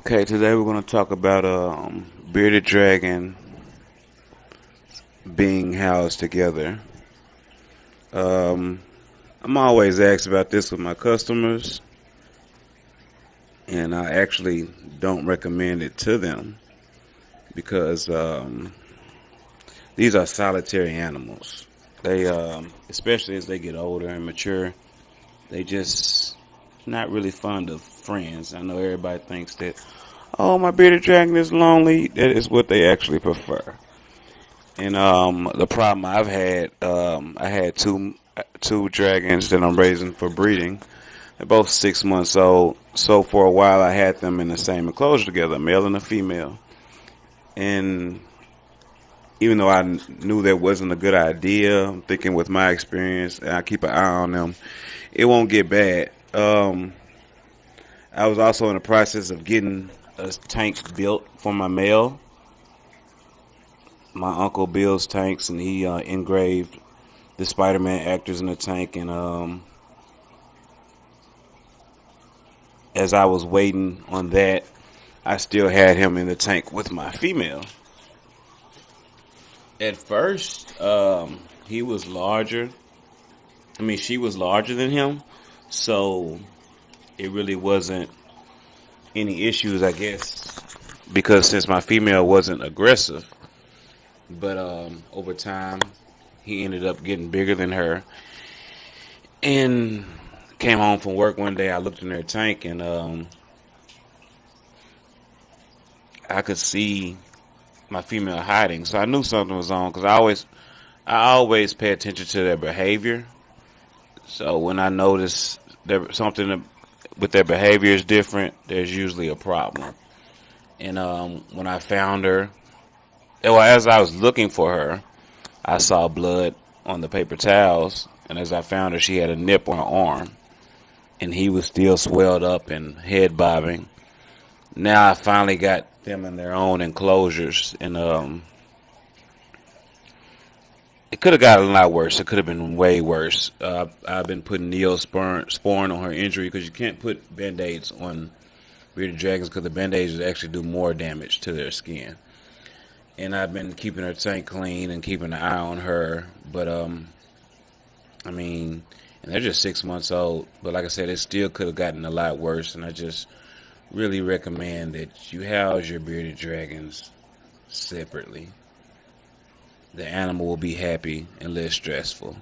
Okay, today we're going to talk about bearded dragon being housed together. Um, I'm always asked about this with my customers, and I actually don't recommend it to them because these are solitary animals. They, especially as they get older and mature, they just not really fond of friends. I know everybody thinks that, oh, my bearded dragon is lonely. That is what they actually prefer. And the problem I've had, I had two dragons that I'm raising for breeding. They're both 6 months old. So for a while, I had them in the same enclosure together, a male and a female. And even though I knew that wasn't a good idea, I'm thinking with my experience, and I keep an eye on them, it won't get bad. I was also in the process of getting a tank built for my male. My uncle builds tanks, and he engraved the Spider-Man actors in the tank. And as I was waiting on that, I still had him in the tank with my female. At first, he was larger. I mean, she was larger than him, so it really wasn't any issues, I guess, because since my female wasn't aggressive. But over time, he ended up getting bigger than her, and came home from work one day. I looked in their tank, and I could see my female hiding. So I knew something was on because I always pay attention to their behavior. So when I notice that something with their behavior is different, there's usually a problem. And when I found her, well, as I was looking for her, I saw blood on the paper towels. And as I found her, she had a nip on her arm, and he was still swelled up and head bobbing. Now I finally got them in their own enclosures, and it could have gotten a lot worse. It could have been way worse. I've been putting Neosporin on her injury because you can't put band-aids on bearded dragons because the band-aids actually do more damage to their skin. And I've been keeping her tank clean and keeping an eye on her. But I mean, and they're just 6 months old. But like I said, it still could have gotten a lot worse. And I just really recommend that you house your bearded dragons separately. The animal will be happy and less stressful.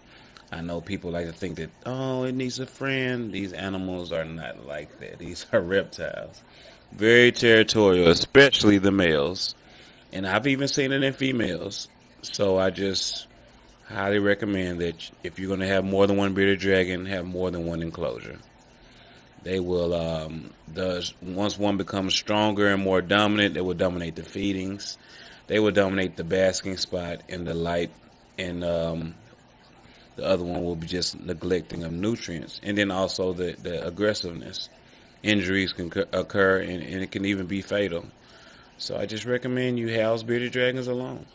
I know people like to think that, oh, it needs a friend. These animals are not like that. These are reptiles. Very territorial, especially the males. And I've even seen it in females. So I just highly recommend that if you're going to have more than one bearded dragon, have more than one enclosure. They will, once one becomes stronger and more dominant, they will dominate the feedings. They will dominate the basking spot and the light, and the other one will be just neglecting of nutrients. And then also the aggressiveness. Injuries can occur, and it can even be fatal. So I just recommend you house bearded dragons alone.